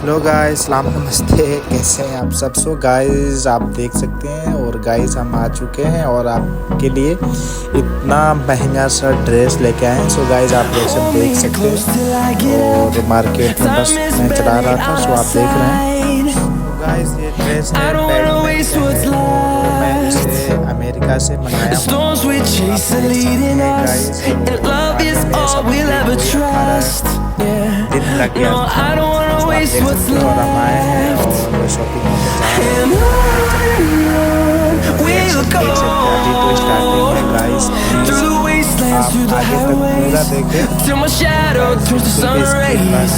Hello guys, सलाम नमस्ते, कैसे हैं आप सब। सो गाइस आप देख सकते हैं और गाइस हम आ चुके हैं और आपके लिए इतना महंगा सा ड्रेस लेके आए हैं। सो गाइस आप जैसे देख सकते हैं और मार्केट में बस मैं चला रहा था। सो आप देख रहे हैं। तो गाइस ये ड्रेस है पैडमैन का है और मैं इसे अमेरिका से मंगाया हूँ। आप देख सकते हैं गाइस, दिन लग गया था। तो आप देख सकते हो और हम आए हैं और शॉपिंग करने जा रहे हैं। रिएक्शन देख सकते हैं, अभी तो स्टार्टिंग है गाइस। प्लीज आप आगे तक पूरा देखें और बिल्कुल भी स्किप ना करें। सो गाइस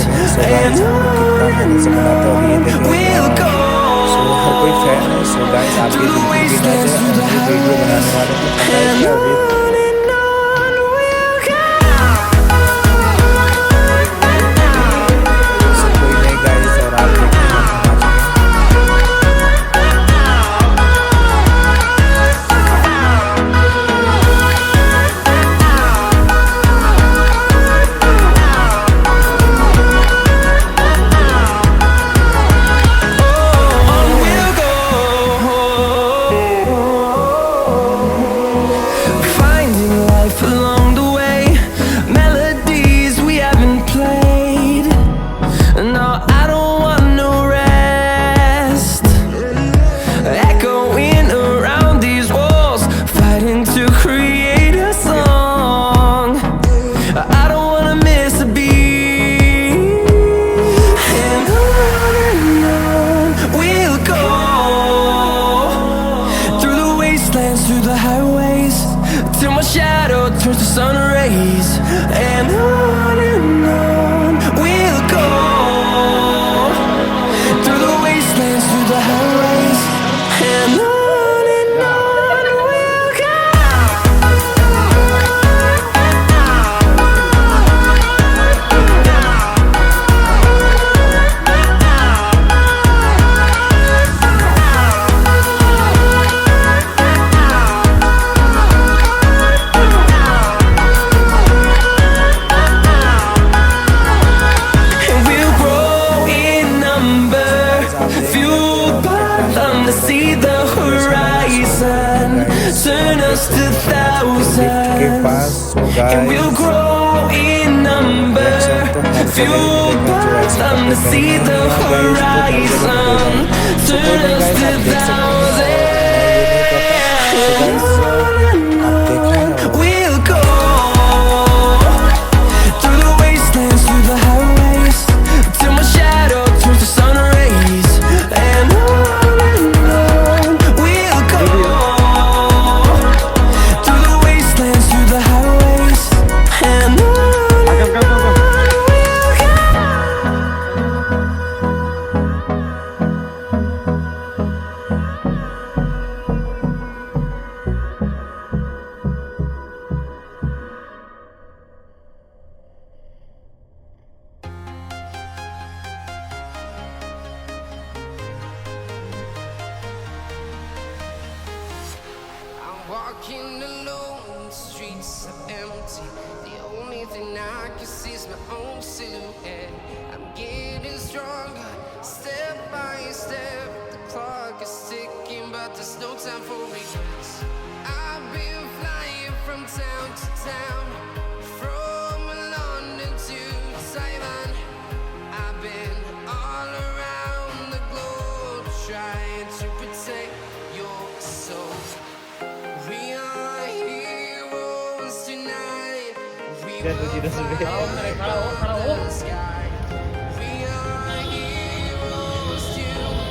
कितना मेहनत से बनाते हैं और ये देखें। सो हर कोई फैन है। सो गाइस आप भी बिल्कुल भी ना जाए, ओनली वीडियो बनाने वाले को पता है क्या अभी turns to sun rays, and on we'll go through the wastelands, through the highways, and on we'll go. See the horizon, turn us to thousands, and we'll grow in number. Fueled by them to see the horizon, turn us to thousands, and on we'll go through the wastelands, through the highways, till my shadow turns to sun rays, and on walking alone, the streets are empty. The only thing I can see is my own silhouette. I'm getting stronger, step by step. The clock is ticking, but there's no time for regrets. I've been flying from town to town, from London to Taiwan. I've been all around the globe, trying to protect your soul. We are heroes tonight. We will fly above the sky. We are heroes tonight.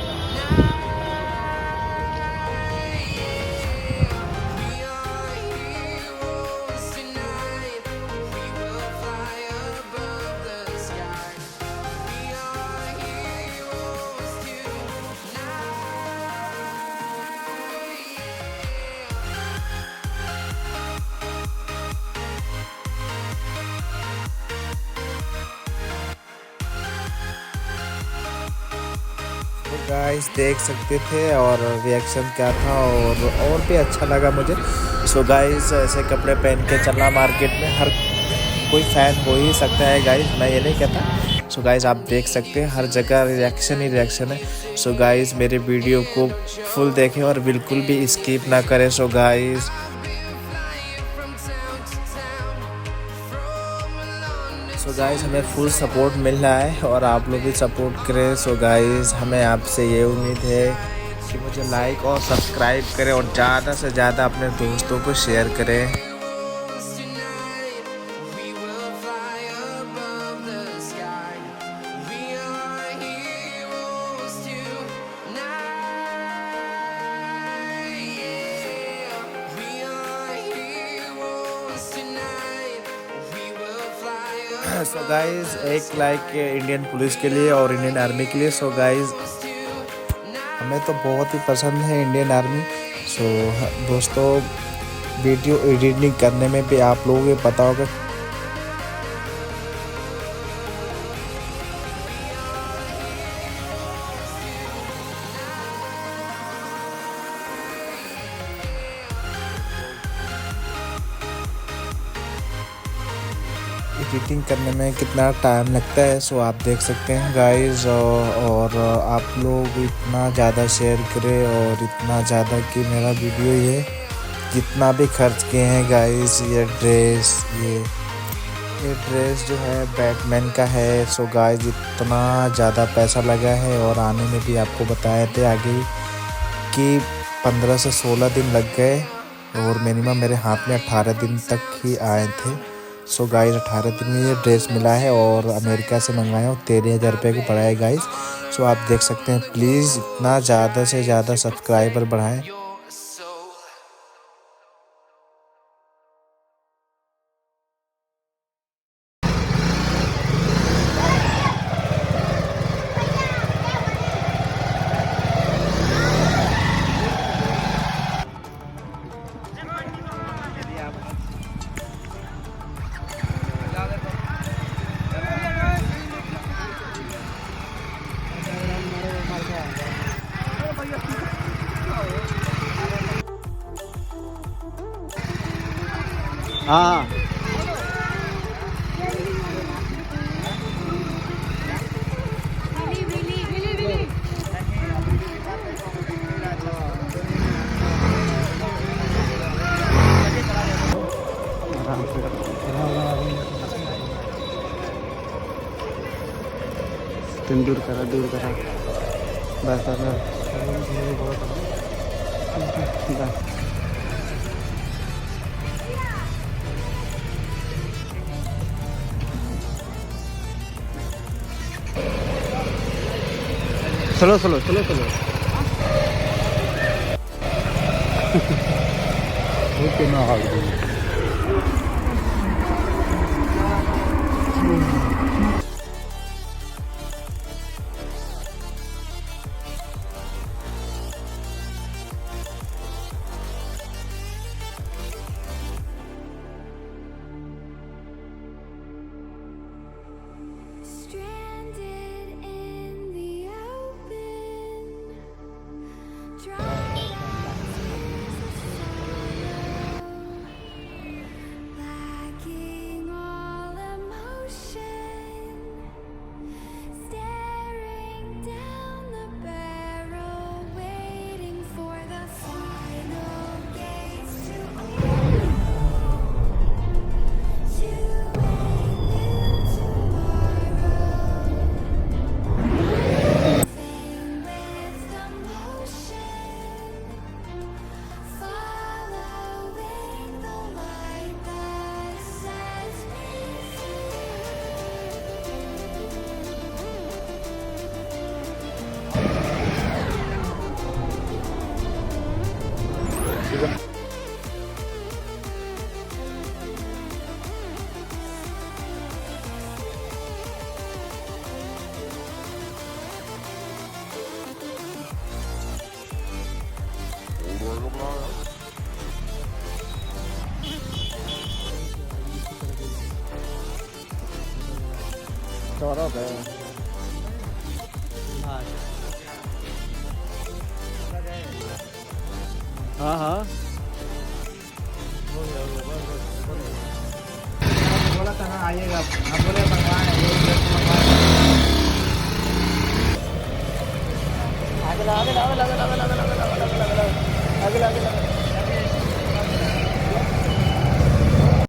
We are heroes tonight. We will fly above the sky. We are heroes tonight. तो guys देख सकते थे और reaction क्या था और भी अच्छा लगा मुझे। सो गाइस ऐसे कपड़े पहन के चलना मार्केट में हर कोई फ़ैन हो ही सकता है गाइस, मैं ये नहीं कहता। सो गाइज़ आप देख सकते हैं हर जगह रिएक्शन ही रिएक्शन है। सो गाइज़ मेरे वीडियो को फुल देखें और बिल्कुल भी स्किप ना करें। सो गाइज़ हमें फुल सपोर्ट मिल रहा है और आप लोग भी सपोर्ट करें। सो गाइज़ हमें आपसे ये उम्मीद है कि मुझे लाइक और सब्सक्राइब करें और ज़्यादा से ज़्यादा अपने दोस्तों को शेयर करें। सो गाइज़ एक लाइक इंडियन पुलिस के लिए और इंडियन आर्मी के लिए। सो गाइज़ हमें तो बहुत ही पसंद है इंडियन आर्मी। सो दोस्तों वीडियो एडिटिंग करने में भी आप लोगों को पता होगा एडिटिंग करने में कितना टाइम लगता है। सो आप देख सकते हैं गाइस और आप लोग इतना ज़्यादा शेयर करें और इतना ज़्यादा कि मेरा वीडियो ये जितना भी खर्च किए हैं गाइस ये ड्रेस जो है बैटमैन का है। सो गाइस इतना ज़्यादा पैसा लगा है और आने में भी आपको बताए थे आगे कि 15 से 16 दिन लग गए और मिनिमम मेरे हाथ में 18 दिन तक ही आए थे। सो गाइस 18 दिन में ये ड्रेस मिला है और अमेरिका से मंगवाया और 13,000 रुपये का पड़ा है गाइस। सो आप देख सकते हैं प्लीज़ इतना ज़्यादा से ज़्यादा सब्सक्राइबर बढ़ाएं। हाँ तुम दूर करा बस चलो ओके ना Chorok ya. हाँ बोला कहाँ आइएगा आप बोले मंगवाए लागला लागला लागला लागला लागला लागला लागला